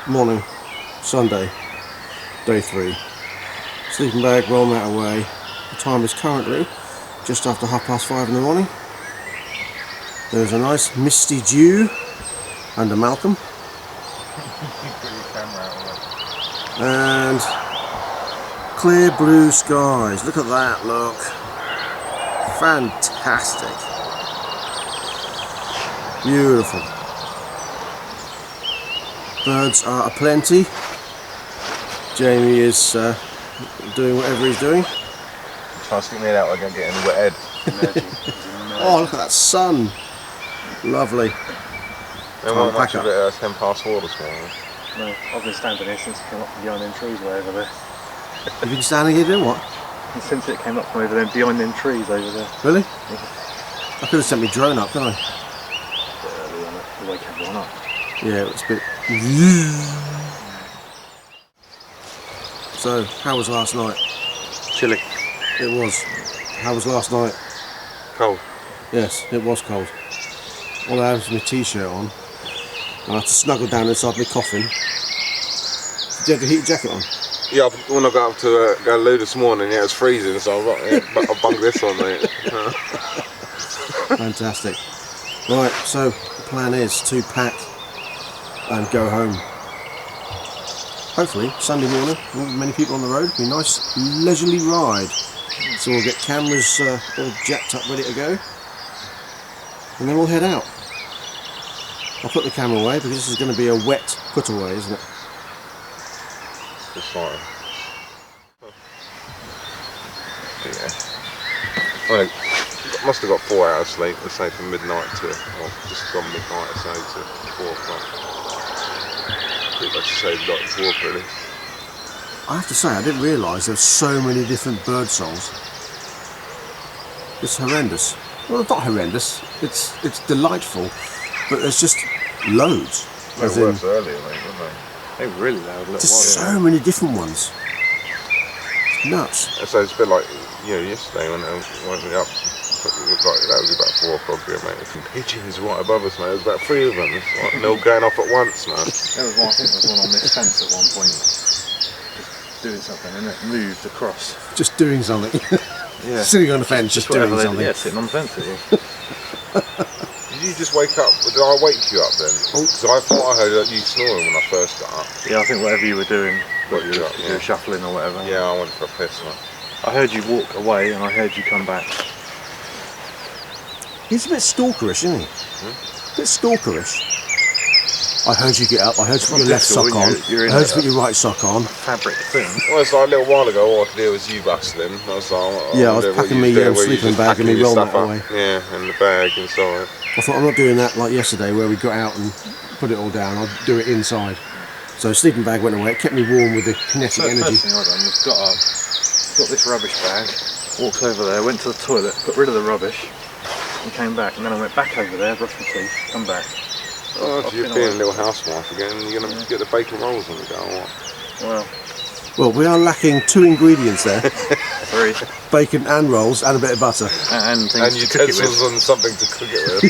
Morning, Sunday, day 3. Sleeping bag, roll mat away. The time is currently just after 5:30 in the morning. There's a nice misty dew under Malcolm. And clear blue skies. Look at that, look. Fantastic. Beautiful. Birds are aplenty. Jamie is doing whatever he's doing. Trying to stick me out again, getting wet head. Oh, look at that sun. Lovely. There wasn't much of it at 4:10 this morning. No, I've been standing here since it came up from behind them trees way over there. Have you been standing here doing what? And since it came up from over there, behind them trees over there. Really? Yeah. I could have sent my drone up, couldn't I? Bit early on it, to wake everyone up. Yeah, it was a bit... So, how was last night? Chilly. It was. How was last night? Cold. Yes, it was cold. All I had was my t-shirt on. I had to snuggle down inside my coffin. Did you have the heat jacket on? Yeah, when I got up to go loo this morning, yeah, it was freezing, so I bunged this on, mate. Fantastic. Right, so the plan is to pack and go home. Hopefully, Sunday morning, not many people on the road. It'll be a nice, leisurely ride. So we'll get cameras all jacked up, ready to go. And then we'll head out. I'll put the camera away because this is going to be a wet put away, isn't it? Just fine. Yeah. Well, I must have got 4 hours sleep, let's say from midnight to, well, just gone midnight, so to 4 o'clock. Pretty much the same night before, really. I have to say, I didn't realise there were so many different bird songs. It's horrendous. Well, it's not horrendous. It's delightful, but there's just loads. They were worse earlier, mate, weren't they? They were really loud. Just so many different ones. It's nuts. So it's a bit like, you know, yesterday when we up, that was about 4 o'clock here, mate. There's some pigeons right above us, mate. There was about 3 of them. It's like, and they're all going off at once, man. There was one, I think there was one on this fence at one point. Just doing something, and it moved across. Just doing something. Yeah. Sitting on the fence, just doing something. Yeah, sitting on the fence at you. Did you just wake up? Did I wake you up then? Because I thought I heard you snoring when I first got up. Yeah, I think whatever you were doing, Woke you up, you were shuffling or whatever. Yeah, I went for a piss, man. I heard you walk away and I heard you come back. He's a bit stalkerish, isn't he? A bit stalkerish. I heard you get up, I heard you put your left sock on, I heard you put your right sock on. Fabric thing. Well, it's like a little while ago, all I could hear was you bustling. I was like, yeah, I was packing my sleeping bag and my roll mat away. Yeah, and the bag inside. I thought, I'm not doing that like yesterday where we got out and put it all down, I'll do it inside. So sleeping bag went away, it kept me warm with the kinetic energy. First thing I done was got up, got this rubbish bag, walked over there, went to the toilet, got rid of the rubbish, and came back. And then I went back over there, brushed my teeth, come back. Oh, so you're being a little housewife again, you're going to get the bacon rolls on the go or what? Well, we are lacking 2 ingredients there. 3. Bacon and rolls and a bit of butter. And things and to cook it utensils with. and something to cook it with.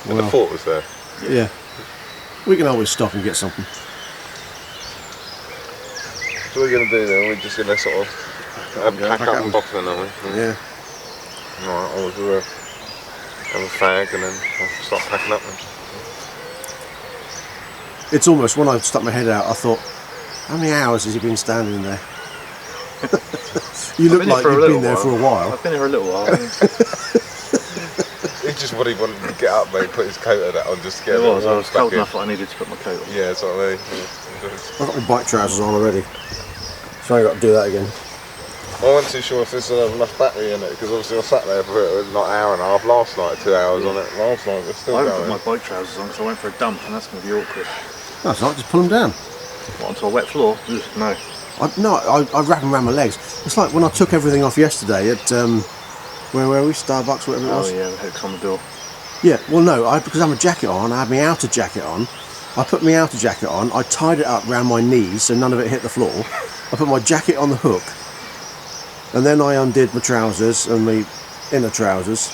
And the fork was there. Yeah. We can always stop and get something. So what are we going to do then? We're just going to sort of pack up and bop then, aren't we? Yeah. Alright, I'll do have a fag and then I'll start packing up then. It's almost, when I stuck my head out, I thought, how many hours has he been standing there? You look like you've been there for a while. I've been here a little while. He just wanted to get up, mate, put his coat of that on just to get I was cold enough that I needed to put my coat on. Yeah, that's what I mean. I've got my bike trousers on already, so I've got to do that again. I wasn't too sure if there's enough battery in it, because obviously I sat there for not an hour and a half last night, 2 hours on it. Last night we're still I going. haven't put my bike trousers on because I went for a dump and that's going to be awkward. That's right, just pull them down. What, onto a wet floor? No. I wrap them around my legs. It's like when I took everything off yesterday at, where were we? Starbucks, whatever it was. Oh yeah, the hook's on the door. Yeah, well no, because I had my jacket on, I had my outer jacket on. I put my outer jacket on, I tied it up around my knees so none of it hit the floor. I put my jacket on the hook, and then I undid my trousers and my inner trousers,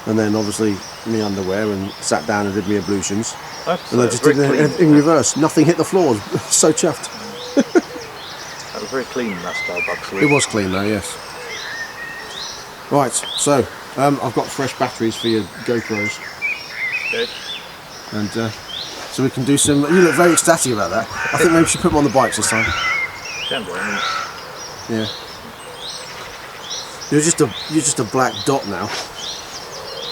and then obviously my underwear and sat down and did my ablutions. And I just did it in reverse. Nothing hit the floor. So chuffed. That was very clean, that Starbucks. It was clean though, yes. Right, so I've got fresh batteries for your GoPros. Good. And so we can do some. You look very ecstatic about that. I think maybe we should put them on the bikes this time. Can do, Yeah. You're just a black dot now.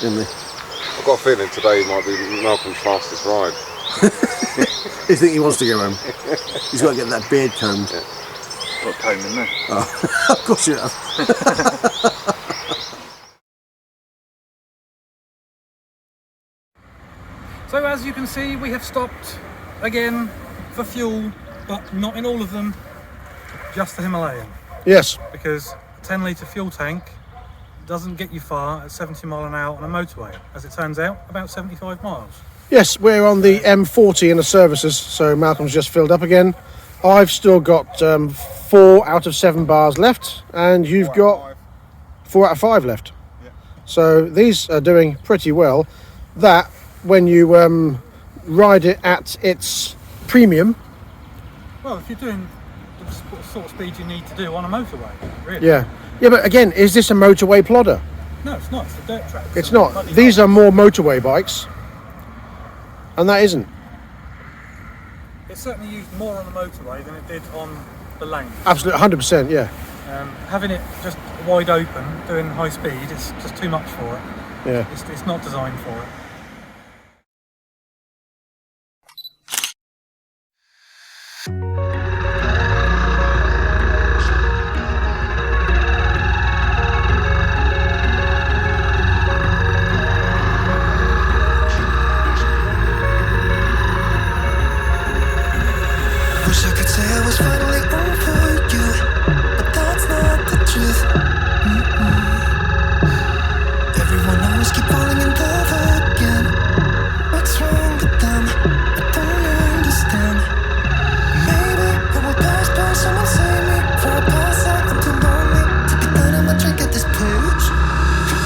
I've got a feeling today might be Malcolm's fastest ride. You think he wants to go home? He's got to get that beard combed. Yeah. Got comb in there. Oh, of course you have. So as you can see, we have stopped again for fuel, but not in all of them, just the Himalayan. Yes. Because a 10 litre fuel tank doesn't get you far at 70 mile an hour on a motorway. As it turns out, about 75 miles. Yes, we're on the M40 in the services, so Malcolm's just filled up again. I've still got 4 out of 7 bars left, and you've got 4 out of 5 left. Yeah. So these are doing pretty well. That, when you ride it at its premium. Well, if you're doing the sort of speed you need to do on a motorway, really. Yeah, but again, is this a motorway plodder? No, it's not. It's a dirt track. It's not. These are more motorway bikes, and that isn't. It certainly used more on the motorway than it did on the lane. Absolutely, 100%, yeah. Having it just wide open, doing high speed, it's just too much for it. Yeah. It's not designed for it. Wish I could say I was finally over you, but that's not the truth. Everyone always keep falling in love again. What's wrong with them? I don't understand. Maybe I will pass, someone save me. For a pass out, I'm too lonely to be done. I'm a drink at this page.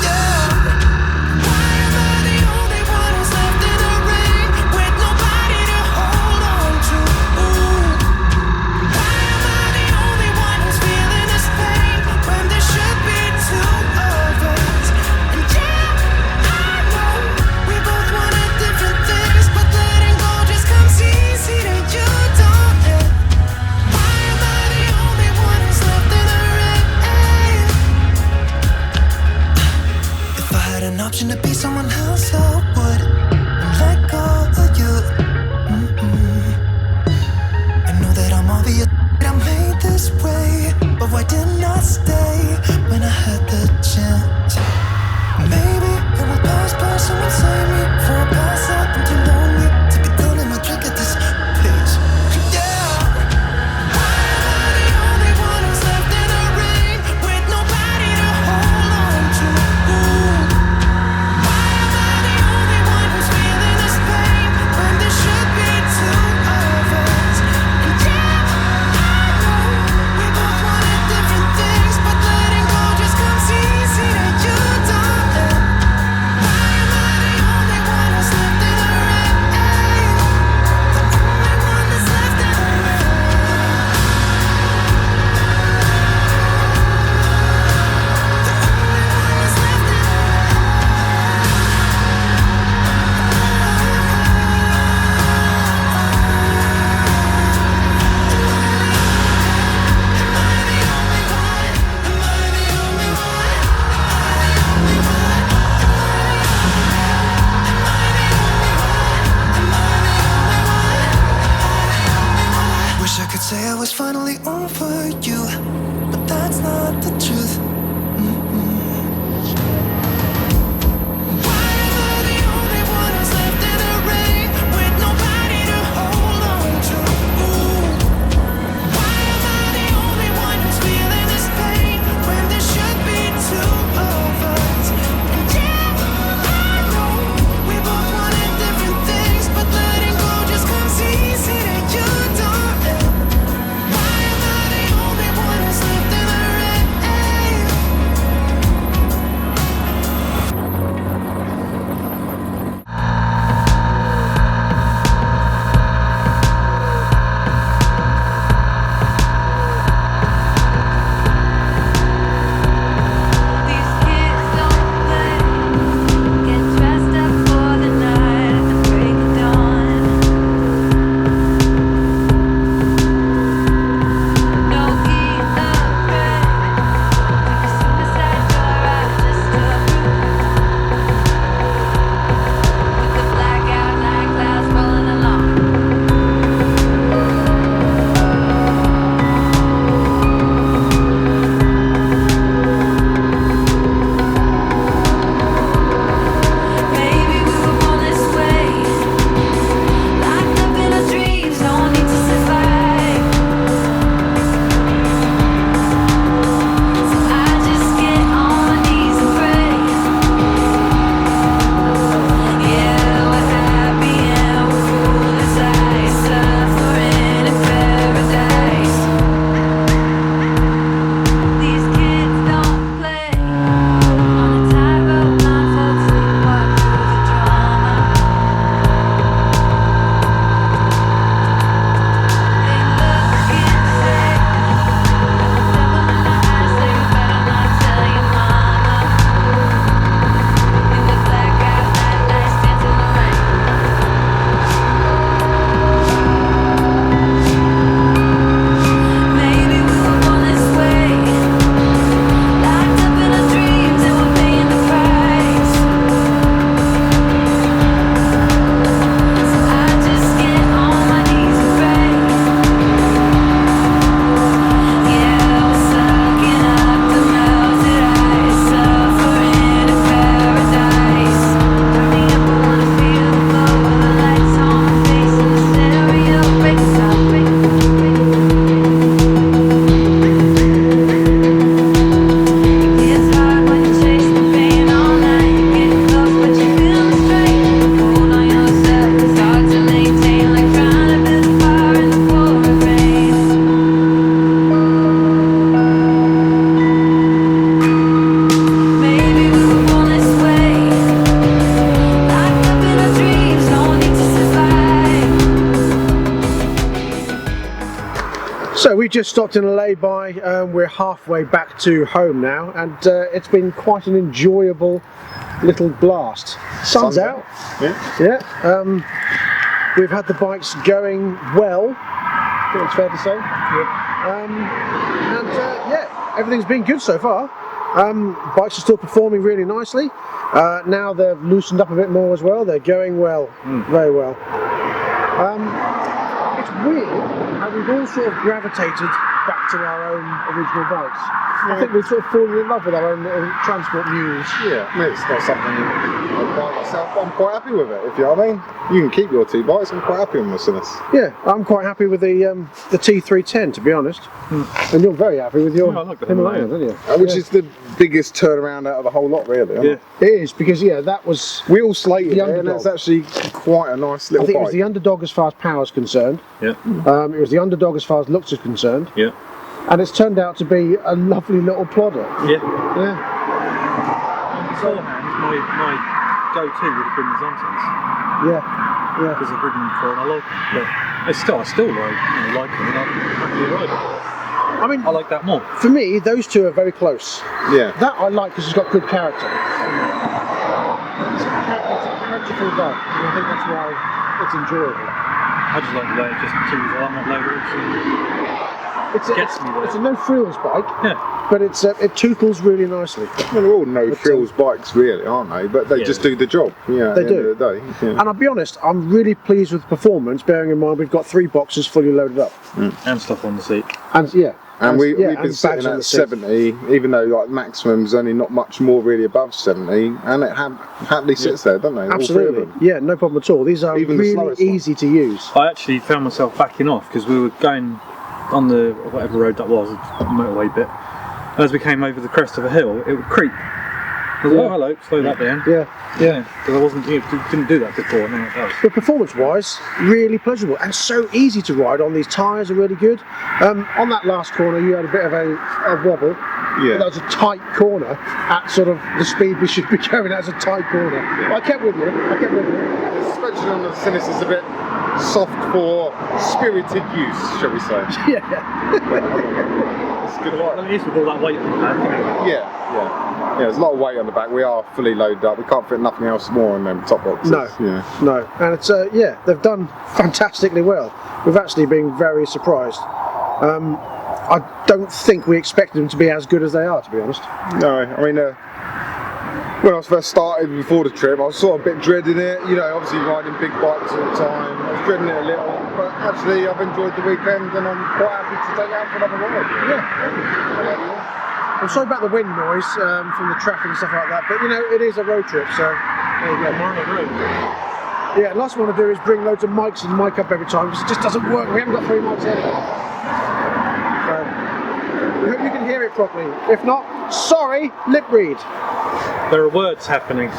Yeah. Why am I the only one who's left in the rain with nobody to hold on to? Why am I the So we just stopped in a lay-by. We're halfway back to home now, and it's been quite an enjoyable little blast. Sun's out. Yeah. We've had the bikes going well. I think it's fair to say. Yeah. Everything's been good so far. Bikes are still performing really nicely. Now they've loosened up a bit more as well. They're going well, very well. It's weird how we've all sort of gravitated back to our own original bikes. I think we've sort of fallen in love with our own little transport mules. Yeah, I mean, it's not something I buy myself, but I'm quite happy with it, if you know what I mean. You can keep your two bikes, I'm quite happy with my Sinnis. Yeah, I'm quite happy with the T310, to be honest. And you're very happy with your I like the Himalayan, aren't you? Which is the biggest turnaround out of the whole lot, really. Isn't it? It is, because that was... We all slated The it, and underdog. it's actually quite a nice little I think bike. it was the underdog as far as power is concerned. Yeah. It was the underdog as far as looks is concerned. Yeah. And it's turned out to be a lovely little plodder. Yeah. Yeah. Beforehand, my go-to would have been the Zontes. Yeah. Because I've ridden them before and I like them. But I still like them and I'm happily ride them. I mean, I like that more. for me, those two are very close. Yeah. That I like because it's got good character. It's a characterful bike, and I think that's why it's enjoyable. I just like the way it just tunes along that low road. Gets me there. It's a no-frills bike, Yeah. but it tootles really nicely. Well, they're all no-frills bikes, really, aren't they? But they just do the job, at They the do. end of the day. Yeah. And I'll be honest, I'm really pleased with the performance, bearing in mind we've got 3 boxes fully loaded up. And stuff on the seat. And yeah. And we've and been bags sitting on the at seat. 70, even though like maximum's only not much more really above 70, and it happily sits there, doesn't it? Absolutely. All 3 of them. Yeah, no problem at all. These are Even the really slowest one. easy to use. I actually found myself backing off because we were going on the whatever road that was, the motorway bit. And as we came over the crest of a hill, it would creep. I was like, oh hello, slow that down. Yeah. Because I wasn't, didn't do that before, and then it does. But performance-wise, really pleasurable and so easy to ride on. These tyres are really good. On that last corner, you had a bit of a wobble. Yeah. That was a tight corner at sort of the speed we should be going at. As a tight corner. Yeah. I kept with you. The suspension on the Sinnis is a bit soft for spirited use, shall we say. Yeah. It's a good bike. Well, it is with all that weight on the back, you know. Yeah, there's a lot of weight on the back. We are fully loaded up. We can't fit nothing else more in them top boxes. No. No. And it's they've done fantastically well. We've actually been very surprised. I don't think we expected them to be as good as they are, to be honest. No, I mean, when I first started before the trip, I was sort of a bit dreading it. Obviously riding big bikes all the time. I was dreading it a little, but actually I've enjoyed the weekend and I'm quite happy to take it out for another ride. I'm sorry about the wind noise from the traffic and stuff like that, but it is a road trip, so there you go. More on the road. Yeah, last one I want to do is bring loads of mics and mic up every time because it just doesn't work. We haven't got 3 mics anyway. So, we hope you can hear it properly. If not, sorry, lip read. There are words happening.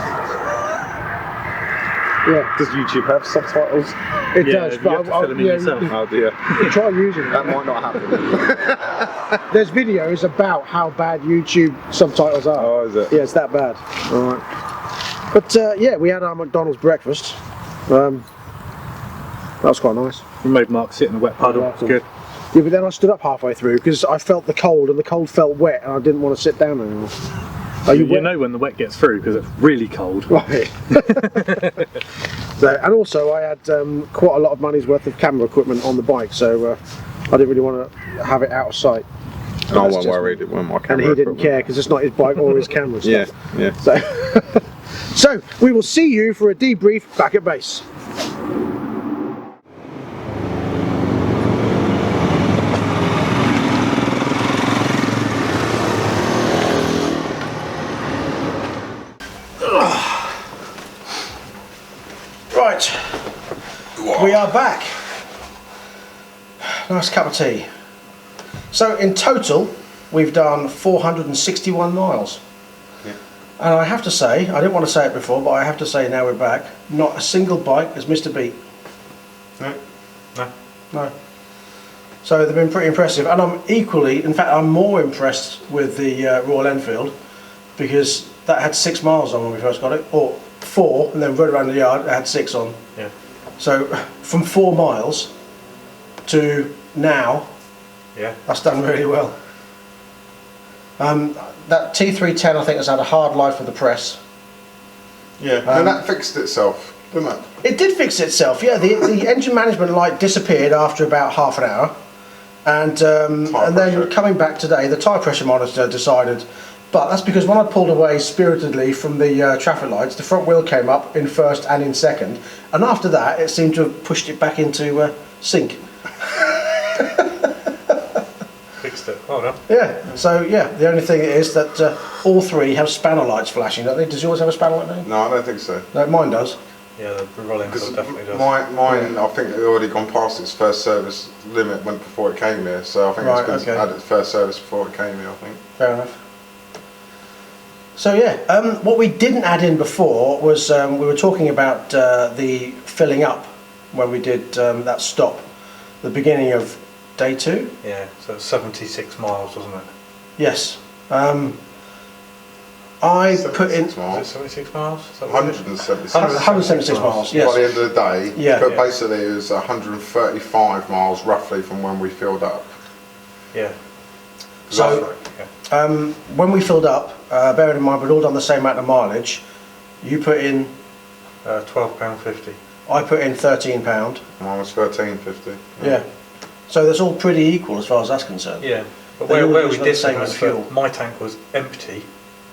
Yeah, Does YouTube have subtitles? it Yeah, does. you have to fill them in yourself. Oh dear, Try using that it. might not happen. There's videos about how bad YouTube subtitles are. Oh, is it? Yeah, it's that bad. All right. But yeah, we had our McDonald's breakfast. That was quite nice. We made Mark sit in the wet puddle. Yeah, It's good. Yeah, but then I stood up halfway through because I felt the cold and the cold felt wet and I didn't want to sit down anymore. Are you You wet? know when the wet gets through because it's really cold. Right. So, and also I had quite a lot of money's worth of camera equipment on the bike, so I didn't really want to have it out of sight. I wasn't just- worried. It wasn't my camera. And he didn't equipment. care because it's not his bike or his camera Yeah, stuff. yeah. So we will see you for a debrief back at base. Right, we are back. Nice cup of tea. So in total, we've done 461 miles. Yeah. And I have to say, I didn't want to say it before, but I have to say now we're back, not a single bike has missed a beat. No. No. So they've been pretty impressive, and I'm equally, in fact I'm more impressed with the Royal Enfield, because that had 6 miles on when we first got it, or 4, and then rode around the yard, it had 6 on. Yeah. So from 4 miles to now, Yeah. That's done really well. That T310 I think has had a hard life with the press. Yeah, and that fixed itself, didn't it? It did fix itself, yeah. The engine management light disappeared after about half an hour, and then pressure. coming back today, the tyre pressure monitor decided. But that's because when I pulled away spiritedly from the traffic lights, the front wheel came up in first and in second, and after that, it seemed to have pushed it back into sync. Fixed it. Well done. Yeah. So yeah, the only thing is that all three have spanner lights flashing, don't they? Does yours have a spanner light now? No, I don't think so. No, mine does. Yeah, the rolling Because definitely does. mine, I think it had already gone past its first service limit when before it came here, so I think Right, it's been okay. had its first service before it came here, I think. Fair enough. So yeah, what we didn't add in before was we were talking about the filling up when we did that stop, the beginning of day 2. Yeah, so it's 76 miles, wasn't it? Yes. I put in 76 Was it miles. 76 miles? Is that what it is? 176. 176 miles. By Yes. the end of the day, Yeah. but Yeah. basically it was 135 miles roughly from when we filled up. Yeah. So Right, yeah. when we filled up, bearing in mind we'd all done the same amount of mileage, you put in, £12.50. I put in £13. Mine was 13.50. Yeah. So that's all pretty equal as far as that's concerned. Yeah, but They all where use we the did same was as fuel. my tank was empty,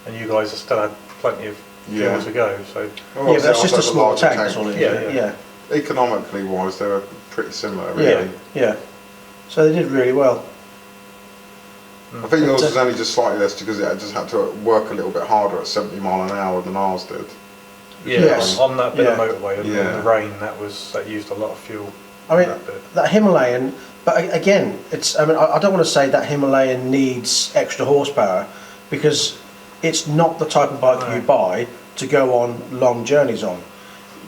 and you guys still had plenty of fuel Yeah. to go. So Well, Yeah, but that's obviously just a also small larger tank, that's all it is. Yeah, Yeah. yeah. Economically wise, they were pretty similar, Yeah. really. Yeah. So they did really well. I think yours But, was only just slightly less because it just had to work a little bit harder at 70 mile an hour than ours did. yeah, Yes. on that bit of Yeah. motorway in Yeah. the rain, that used a lot of fuel. I mean, that bit. that Himalayan, but again, it's. I mean, I don't want to say that Himalayan needs extra horsepower because it's not the type of bike No. you buy to go on long journeys on.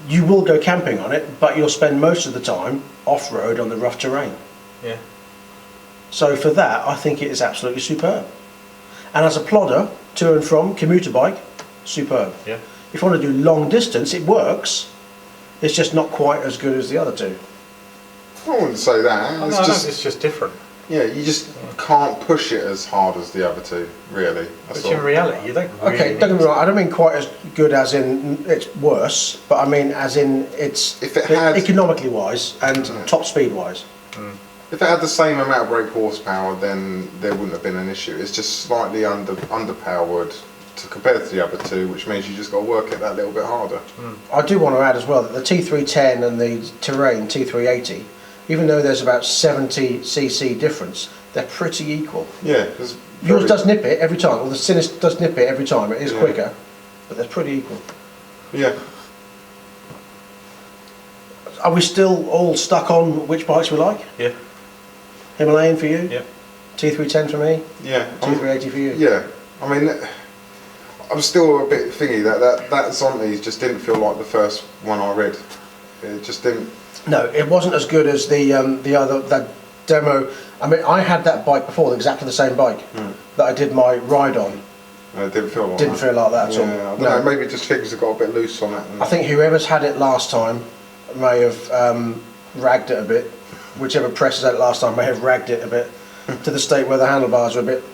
You will go camping on it, but you'll spend most of the time off-road on the rough terrain. Yeah, So for that, I think it is absolutely superb. And as a plodder, to and from, commuter bike, superb. yeah. If you want to do long distance, it works. It's just not quite as good as the other two. I wouldn't say that. Oh, It's no, just, it's just different. yeah, you just can't push it as hard as the other two, really. That's Which in all. reality, you don't really Okay, don't get me wrong, I don't mean quite as good as in it's worse, but I mean as in it's If it had- economically wise and top speed wise. If it had the same amount of brake horsepower, then there wouldn't have been an issue. It's just slightly underpowered compared to the other two, which means you just got to work it that little bit harder. I do want to add as well that the T310 and the Terrain T380, even though there's about 70cc difference, they're pretty equal. Yeah, it's Yours very- does nip it every time, or the Sinnis does nip it every time, it is Yeah. quicker, but they're pretty equal. Yeah, Are we still all stuck on which bikes we like? Yeah, Himalayan for you? yeah. T310 for me? yeah. T380 for you? Yeah, I mean, I'm still a bit thingy that Zontes just didn't feel like the first one I read. It just didn't. No, it wasn't as good as the other that demo. I mean, I had that bike before, exactly the same bike that I did my ride on. It didn't feel like Didn't that. feel like that at all. Yeah, I don't No. know, maybe just things have got a bit loose on it. I think whoever's had it last time may have ragged it a bit. Whichever press has had it last time may have ragged it a bit to the state where the handlebars are a bit.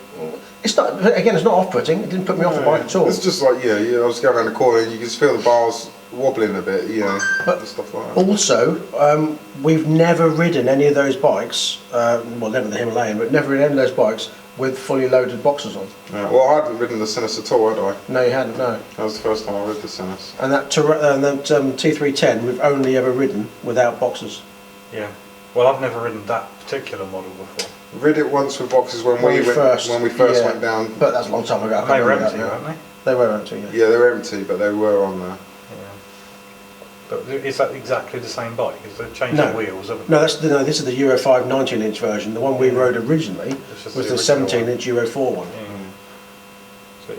It's not. Again, it's not off-putting. It didn't put me off the bike at all. It's just like, yeah, I was going around the corner and you can just feel the bars wobbling a bit, you know, But and stuff like that. Also, we've never ridden any of those bikes. Well, never the Himalayan, but never ridden any of those bikes with fully loaded boxes on. Yeah, well, I hadn't ridden the Sinnis at all, had I? No, you hadn't. No. That was the first time I rid the Sinnis. And that T310 we've only ever ridden without boxes. Yeah. Well, I've never ridden that particular model before. Rid it once with boxes when When we we went first- when we first yeah. went down. But that's a long time ago. I And can't they were remember empty, that now. weren't They were empty, yeah. Yeah, they were empty, but they were on there. they? Yeah. But is that exactly the same bike? Is they changed No. the wheels, haven't No, they? this is the Euro 5 19-inch version. The one we rode originally It's just was the the original 17-inch Euro 4 one. So,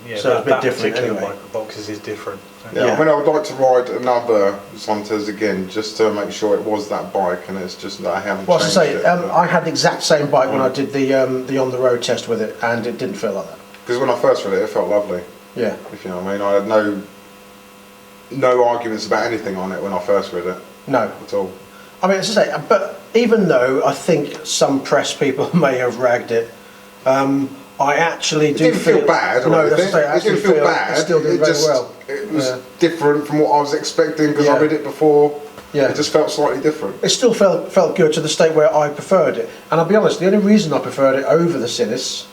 yeah, So it's a bit that different particular anyway. bike, the boxes is different. Yeah, Yeah. I mean, I would like to ride another Zontes again, just to make sure it was that bike, and it's just that I haven't Well, as changed I say, it. I had the exact same bike when I did the on-the-road test with it, and it didn't feel like that. Because when I first read it, it felt lovely. Yeah. If you know what I mean, I had no arguments about anything on it when I first read it No. at all. I mean, as I say, but even though I think some press people may have ragged it, I actually do It didn't feel bad. No, or that's anything. to say, I It didn't actually feel bad. It still did very well. It was different from what I was expecting because I read it before. Yeah. It just felt slightly different. It still felt good to the state where I preferred it. And I'll be honest, the only reason I preferred it over the Sinnis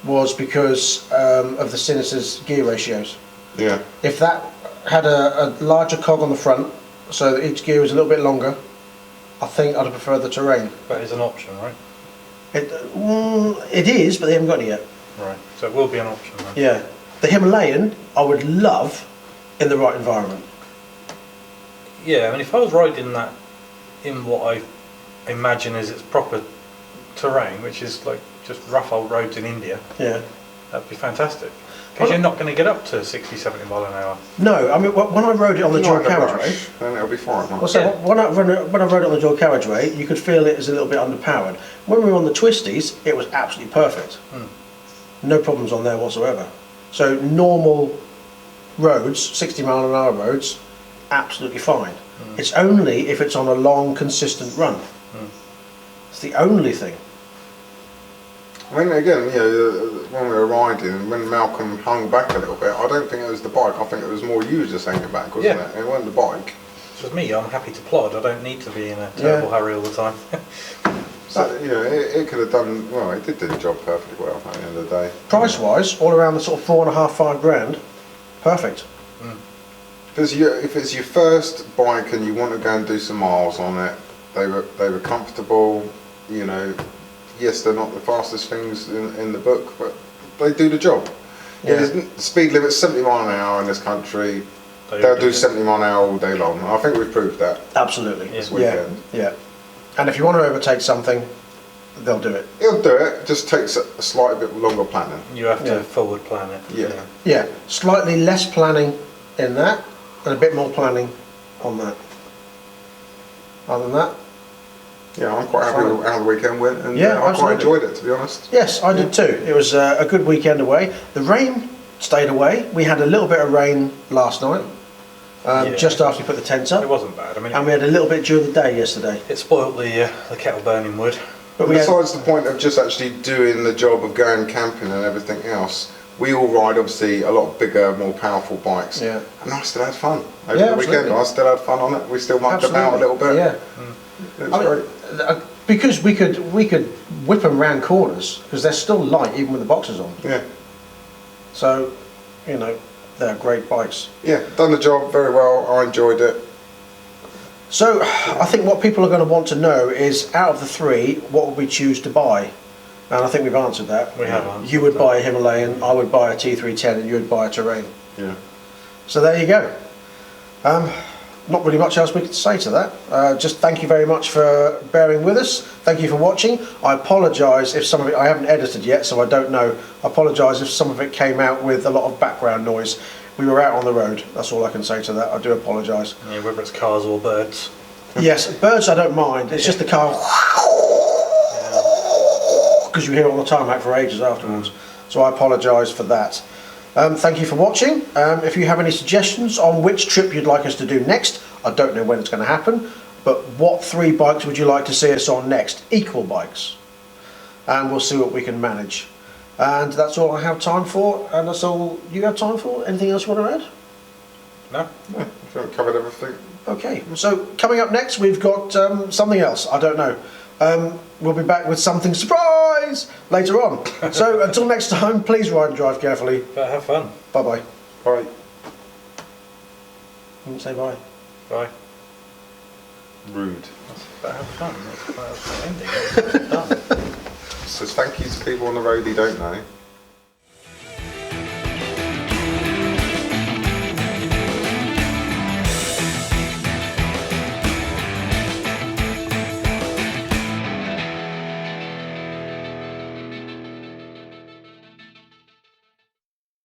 was because of the Sinnis's gear ratios. Yeah. If that had a larger cog on the front, so that each gear was a little bit longer, I think I'd have preferred the Terrain. That is an option, right? It is, but they haven't got it yet. Right. So it will be an option then. Yeah. The Himalayan, I would love in the right environment. Yeah, I mean, if I was riding that in what I imagine is its proper terrain, which is like just rough old roads in India, Yeah. that'd be fantastic. Because you're not going to get up to 60, 70 mile an hour. No, I mean, when I rode it on the dual carriageway, Then it'll be fine. well, so when I rode it on the dual carriageway, you could feel it as a little bit underpowered. When we were on the twisties, it was absolutely perfect. No problems on there whatsoever. So normal roads, 60 mile an hour roads, absolutely fine. It's only if it's on a long, consistent run. It's the only thing. I mean, again, you know, when we were riding, when Malcolm hung back a little bit, I don't think it was the bike. I think it was more you just hanging back, wasn't it? It wasn't the bike. It's just me, I'm happy to plod. I don't need to be in a terrible hurry all the time. So, you know, it could have done, well, it did do the job perfectly well at the end of the day. Price-wise, all around the sort of 4.5, 5 grand, perfect. If it's your first bike and you want to go and do some miles on it, they were comfortable, you know. Yes, they're not the fastest things in the book, but they do the job. Yeah. The speed limit's 70 mile an hour in this country. They'll do 70 mile an hour all day long. I think we've proved that. Absolutely. This weekend. Yeah. And if you want to overtake something, they'll do it. It'll do it. Just takes a slightly bit longer planning. You have to forward plan it. Yeah. Yeah. Slightly less planning in that, and a bit more planning on that. Other than that, yeah, I'm quite happy with how the weekend went, and yeah, I quite enjoyed it, to be honest. Yes, I did too. It was a good weekend away. The rain stayed away. We had a little bit of rain last night, just after we put the tents up. It wasn't bad. I mean, and we had a little bit during the day yesterday. It spoilt the kettle burning wood. But besides the point of just actually doing the job of going camping and everything else, we all ride obviously a lot bigger, more powerful bikes. Yeah. And I still had fun over the weekend. I still had fun on it. We still mucked about a little bit. Yeah. It was great. Because we could whip them round corners because they're still light even with the boxes on. Yeah. So, you know, they're great bikes. Yeah, done the job very well. I enjoyed it. So, I think what people are going to want to know is, out of the three, what would we choose to buy? And I think we've answered that. We have answered. You would buy a Himalayan, I would buy a T310, and you would buy a Terrain. Yeah. So there you go. Not really much else we could say to that. Just thank you very much for bearing with us. Thank you for watching. I apologise if some of it, I haven't edited yet, so I don't know. I apologise if some of it came out with a lot of background noise. We were out on the road, that's all I can say to that. I do apologise. Yeah, whether it's cars or birds. Yes, birds I don't mind. It's just the car, because you hear it on the tarmac for ages afterwards. So I apologise for that. Thank you for watching. If you have any suggestions on which trip you'd like us to do next, I don't know when it's going to happen, but what 3 bikes would you like to see us on next? Equal bikes. And we'll see what we can manage. And that's all I have time for, and that's all you have time for. Anything else you want to add? No? No, I think we covered everything. Okay, so coming up next we've got something else, I don't know. We'll be back with something surprise later on. So until next time, please ride and drive carefully. But have fun. Bye bye. Bye. Say bye. Bye. Rude. But have fun. That's the ending. Done. Says thank you to people on the road who don't know.